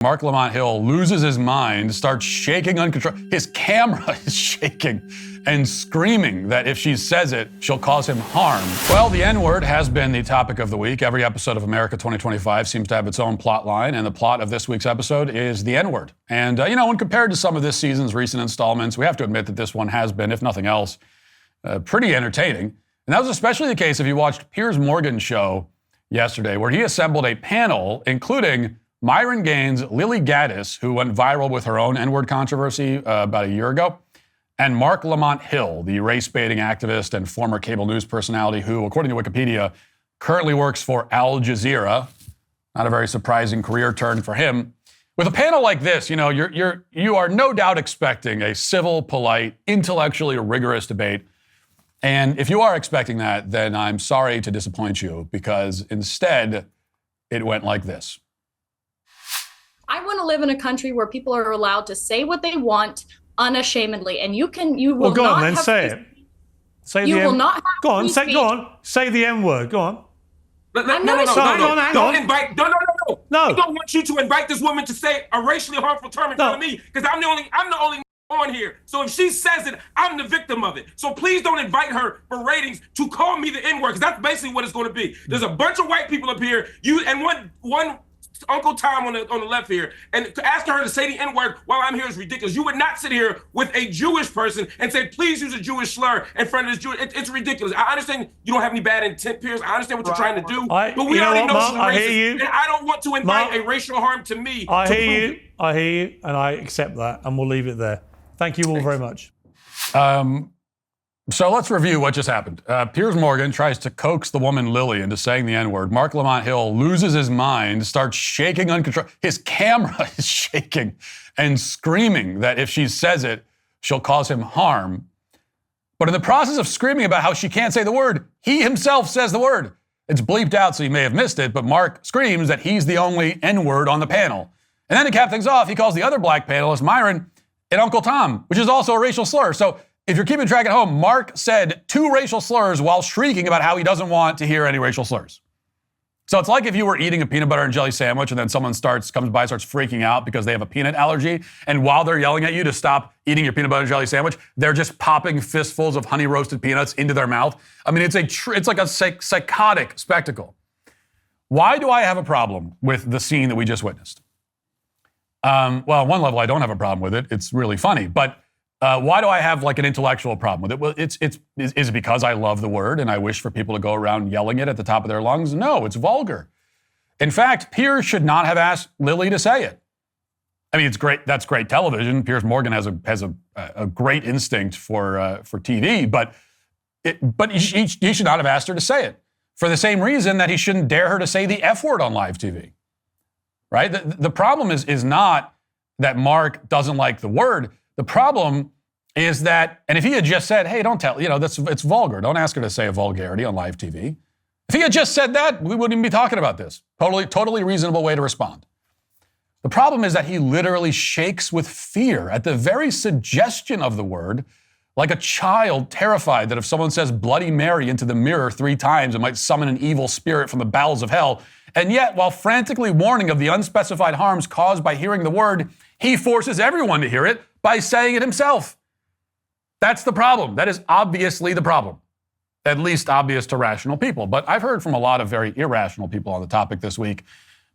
Mark Lamont Hill loses his mind, starts shaking uncontrollably. His camera is shaking and screaming that if she says it, she'll cause him harm. Well, the N-word has been the topic of the week. Every episode of America 2025 seems to have its own plot line, and the plot of this week's episode is the N-word. And, when compared to some of this season's recent installments, we have to admit that this one has been, if nothing else, pretty entertaining. And that was especially the case if you watched Piers Morgan's show yesterday, where he assembled a panel, including Myron Gaines, Lily Gaddis, who went viral with her own N-word controversy about a year ago, and Mark Lamont Hill, the race-baiting activist and former cable news personality who, according to Wikipedia, currently works for Al Jazeera. Not a very surprising career turn for him. With a panel like this, you are no doubt expecting a civil, polite, intellectually rigorous debate. And if you are expecting that, then I'm sorry to disappoint you, because instead, it went like this. I want to live in a country where people are allowed to say what they want unashamedly, and you will well, go not on then, have say free, it. Say you the will M- not have Go on, free say speech. go on. Say the M word. Go on. No. hang on. Invite. No. I don't want you to invite this woman to say a racially harmful term in front of me, because I'm the only on here. So if she says it, I'm the victim of it. So please don't invite her for ratings to call me the N-word, because that's basically what it's going to be. There's a bunch of white people up here. You and one Uncle Tom on the left here, and asking her to say the N-word while I'm here is ridiculous. You would not sit here with a Jewish person and say, please use a Jewish slur in front of this Jewish. It's ridiculous. I understand you don't have any bad intent, Piers. I understand what you're trying to do, but we already know she's racist, and I don't want to invite a racial harm to me. I hear you, and I accept that, and we'll leave it there. Thank you all very much. So let's review what just happened. Piers Morgan tries to coax the woman Lily into saying the N-word. Mark Lamont Hill loses his mind, starts shaking uncontrollably. His camera is shaking and screaming that if she says it, she'll cause him harm. But in the process of screaming about how she can't say the word, he himself says the word. It's bleeped out, so you may have missed it, but Mark screams that he's the only N-word on the panel. And then to cap things off, he calls the other black panelist, Myron, an Uncle Tom, which is also a racial slur. So if you're keeping track at home, Mark said 2 racial slurs while shrieking about how he doesn't want to hear any racial slurs. So it's like if you were eating a peanut butter and jelly sandwich and then someone comes by, starts freaking out because they have a peanut allergy, and while they're yelling at you to stop eating your peanut butter and jelly sandwich, they're just popping fistfuls of honey roasted peanuts into their mouth. I mean, it's like a psychotic spectacle. Why do I have a problem with the scene that we just witnessed? Well, on one level, I don't have a problem with it. It's really funny, but why do I have like an intellectual problem with it? Well, is it because I love the word and I wish for people to go around yelling it at the top of their lungs? No, it's vulgar. In fact, Piers should not have asked Lily to say it. I mean, it's great. That's great television. Piers Morgan has a great instinct for TV, but he should not have asked her to say it for the same reason that he shouldn't dare her to say the F word on live TV. Right? The problem is not that Mark doesn't like the word. The problem is that, and if he had just said, hey, don't tell, it's vulgar. Don't ask her to say a vulgarity on live TV. If he had just said that, we wouldn't even be talking about this. Totally reasonable way to respond. The problem is that he literally shakes with fear at the very suggestion of the word, like a child terrified that if someone says Bloody Mary into the mirror 3 times, it might summon an evil spirit from the bowels of hell. And yet, while frantically warning of the unspecified harms caused by hearing the word, he forces everyone to hear it by saying it himself. That's the problem. That is obviously the problem. At least obvious to rational people. But I've heard from a lot of very irrational people on the topic this week.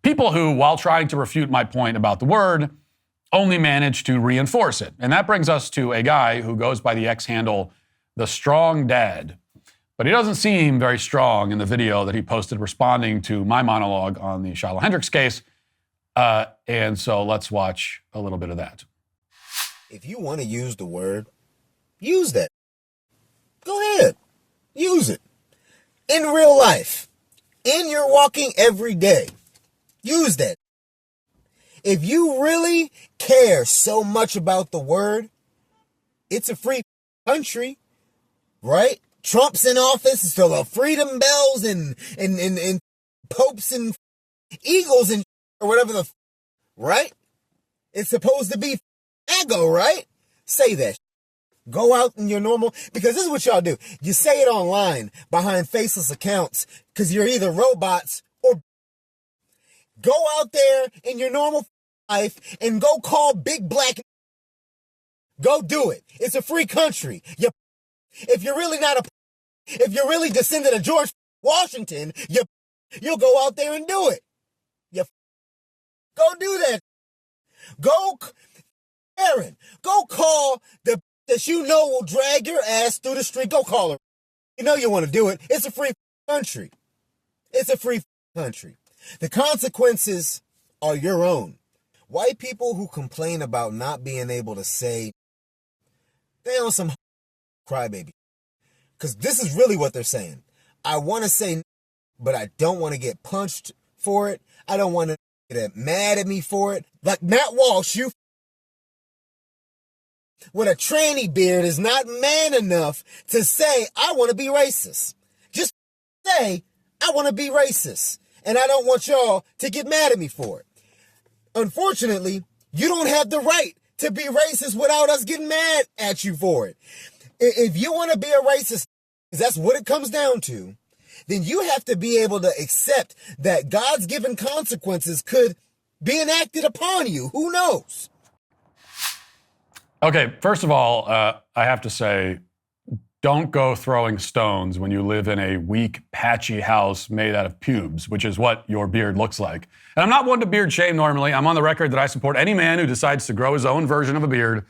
People who, while trying to refute my point about the word, only manage to reinforce it. And that brings us to a guy who goes by the X handle, The Strong Dad. But he doesn't seem very strong in the video that he posted responding to my monologue on the Shiloh Hendricks case. And so let's watch a little bit of that. If you want to use the word, use that. Go ahead. Use it. In real life. In your walking every day. Use that. If you really care so much about the word, it's a free country, right? Trump's in office, so the freedom bells and popes and eagles and or whatever right? It's supposed to be ego, right? Say that. Go out in your normal, because this is what y'all do. You say it online behind faceless accounts because you're either robots or go out there in your normal life and go call big black. Go do it. It's a free country. If you're really not if you're really descendant of George Washington, you'll go out there and do it. Go do that. Go, Aaron, go call the that you know will drag your ass through the street. Go call her. You know you want to do it. It's a free country. It's a free country. The consequences are your own. White people who complain about not being able to say, they on some crybaby. Because this is really what they're saying. I want to say, but I don't want to get punched for it. I don't want to get mad at me for it. Like Matt Walsh, you with a tranny beard is not man enough to say, I want to be racist. Just say, I want to be racist. And I don't want y'all to get mad at me for it. Unfortunately, you don't have the right to be racist without us getting mad at you for it. If you want to be a racist, because that's what it comes down to, then you have to be able to accept that God's given consequences could be enacted upon you. Who knows? Okay, first of all, I have to say, don't go throwing stones when you live in a weak, patchy house made out of pubes, which is what your beard looks like. And I'm not one to beard shame normally. I'm on the record that I support any man who decides to grow his own version of a beard.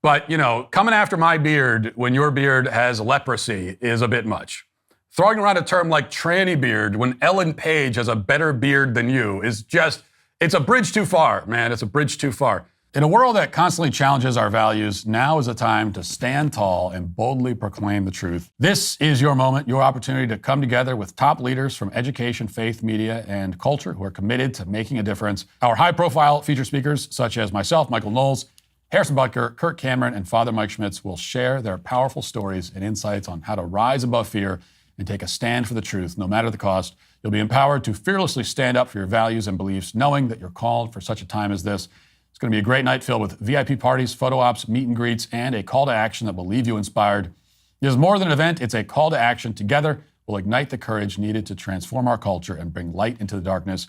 But, coming after my beard when your beard has leprosy is a bit much. Throwing around a term like tranny beard when Ellen Page has a better beard than you is just, it's a bridge too far, man. It's a bridge too far. In a world that constantly challenges our values, now is a time to stand tall and boldly proclaim the truth. This is your moment, your opportunity to come together with top leaders from education, faith, media, and culture who are committed to making a difference. Our high-profile featured speakers, such as myself, Michael Knowles, Harrison Butker, Kirk Cameron, and Father Mike Schmitz, will share their powerful stories and insights on how to rise above fear and take a stand for the truth, no matter the cost. You'll be empowered to fearlessly stand up for your values and beliefs, knowing that you're called for such a time as this. It's going to be a great night filled with VIP parties, photo ops, meet and greets, and a call to action that will leave you inspired. It is more than an event. It's a call to action. Together, we'll ignite the courage needed to transform our culture and bring light into the darkness.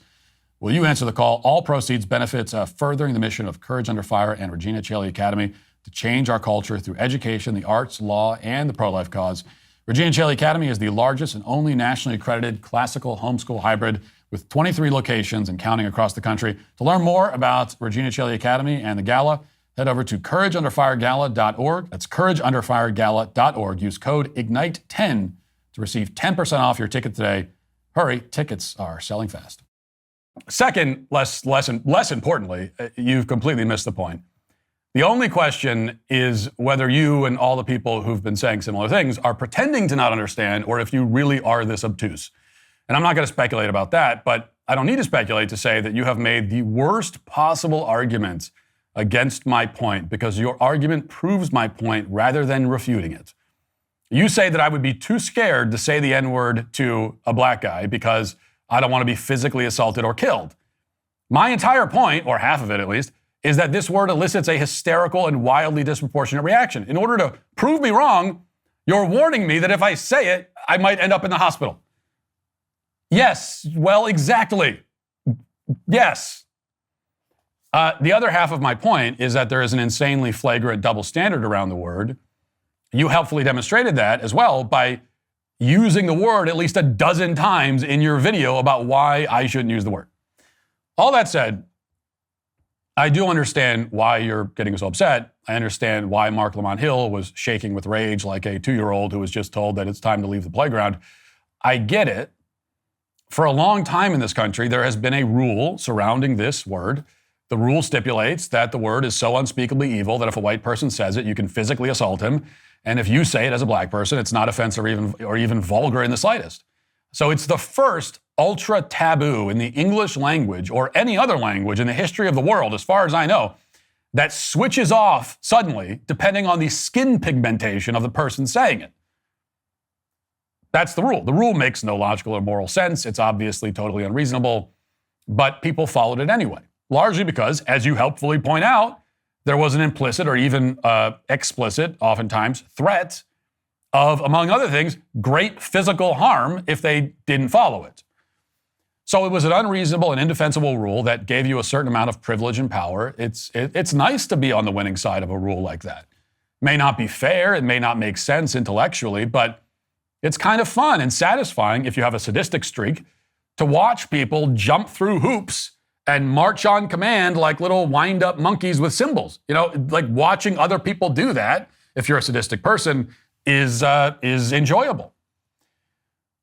Will you answer the call? All proceeds benefits furthering the mission of Courage Under Fire and Regina Celli Academy to change our culture through education, the arts, law, and the pro-life cause. Regina Celli Academy is the largest and only nationally accredited classical homeschool hybrid with 23 locations and counting across the country. To learn more about Regina Celli Academy and the gala, head over to courageunderfiregala.org. That's courageunderfiregala.org. Use code IGNITE10 to receive 10% off your ticket today. Hurry, tickets are selling fast. Second, less importantly, you've completely missed the point. The only question is whether you and all the people who've been saying similar things are pretending to not understand or if you really are this obtuse. And I'm not going to speculate about that, but I don't need to speculate to say that you have made the worst possible argument against my point because your argument proves my point rather than refuting it. You say that I would be too scared to say the N-word to a black guy because I don't want to be physically assaulted or killed. My entire point, or half of it at least, is that this word elicits a hysterical and wildly disproportionate reaction. In order to prove me wrong, you're warning me that if I say it, I might end up in the hospital. Yes, well, exactly. Yes. The other half of my point is that there is an insanely flagrant double standard around the word. You helpfully demonstrated that as well by using the word at least a dozen times in your video about why I shouldn't use the word. All that said, I do understand why you're getting so upset. I understand why Mark Lamont Hill was shaking with rage like a 2-year-old who was just told that it's time to leave the playground. I get it. For a long time in this country, there has been a rule surrounding this word. The rule stipulates that the word is so unspeakably evil that if a white person says it, you can physically assault him. And if you say it as a black person, it's not offensive or even vulgar in the slightest. So it's the first ultra taboo in the English language or any other language in the history of the world, as far as I know, that switches off suddenly depending on the skin pigmentation of the person saying it. That's the rule. The rule makes no logical or moral sense. It's obviously totally unreasonable, but people followed it anyway, largely because, as you helpfully point out, there was an implicit or even explicit, oftentimes, threat of, among other things, great physical harm if they didn't follow it. So it was an unreasonable and indefensible rule that gave you a certain amount of privilege and power. It's nice to be on the winning side of a rule like that. May not be fair, it may not make sense intellectually, but it's kind of fun and satisfying if you have a sadistic streak to watch people jump through hoops and march on command like little wind-up monkeys with cymbals. You know, like watching other people do that, if you're a sadistic person, is enjoyable.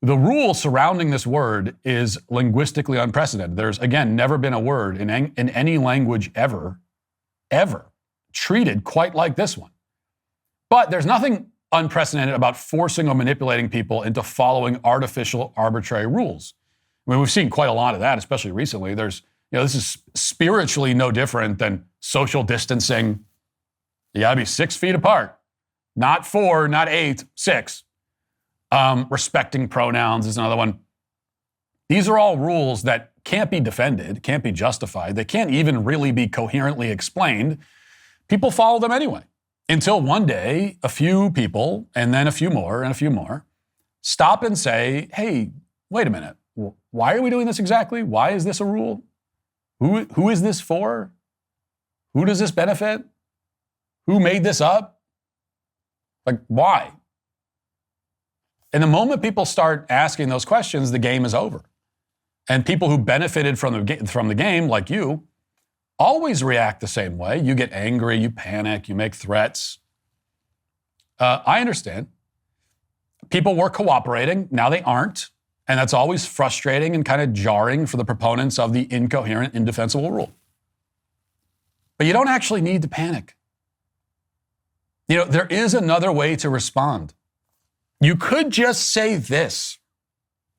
The rule surrounding this word is linguistically unprecedented. There's, again, never been a word in any language ever treated quite like this one. But there's nothing unprecedented about forcing or manipulating people into following artificial, arbitrary rules. I mean, we've seen quite a lot of that, especially recently. This is spiritually no different than social distancing. You gotta be 6 feet apart. Not 4, not 8, 6. Respecting pronouns is another one. These are all rules that can't be defended, can't be justified. They can't even really be coherently explained. People follow them anyway. Until one day, a few people, and then a few more, and a few more, stop and say, hey, wait a minute. Why are we doing this exactly? Why is this a rule? Who is this for? Who does this benefit? Who made this up? Like, why? And the moment people start asking those questions, the game is over. And people who benefited from the game, like you, always react the same way. You get angry, you panic, you make threats. I understand. People were cooperating, now they aren't. And that's always frustrating and kind of jarring for the proponents of the incoherent, indefensible rule. But you don't actually need to panic. You know, there is another way to respond. You could just say this.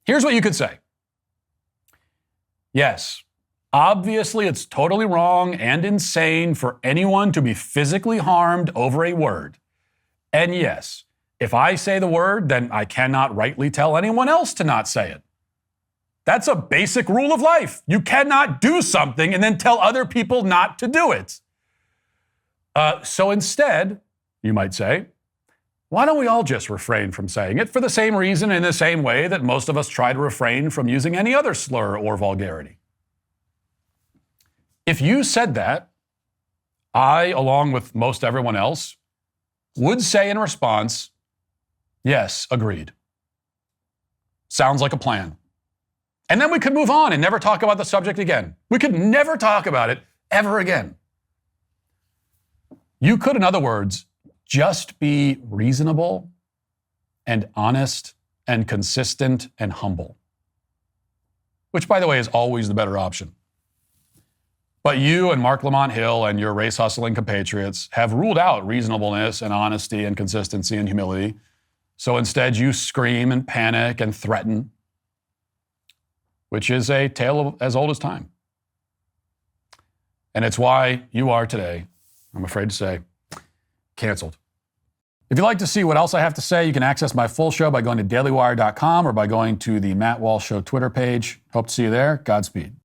Here's what you could say. Yes, obviously it's totally wrong and insane for anyone to be physically harmed over a word. And yes, if I say the word, then I cannot rightly tell anyone else to not say it. That's a basic rule of life. You cannot do something and then tell other people not to do it. So instead, you might say, why don't we all just refrain from saying it for the same reason in the same way that most of us try to refrain from using any other slur or vulgarity? If you said that, I, along with most everyone else, would say in response, yes, agreed. Sounds like a plan. And then we could move on and never talk about the subject again. We could never talk about it ever again. You could, in other words, just be reasonable and honest and consistent and humble, which, by the way, is always the better option. But you and Mark Lamont Hill and your race-hustling compatriots have ruled out reasonableness and honesty and consistency and humility. So instead, you scream and panic and threaten, which is a tale as old as time. And it's why you are today, I'm afraid to say, canceled. If you'd like to see what else I have to say, you can access my full show by going to dailywire.com or by going to the Matt Walsh Show Twitter page. Hope to see you there. Godspeed.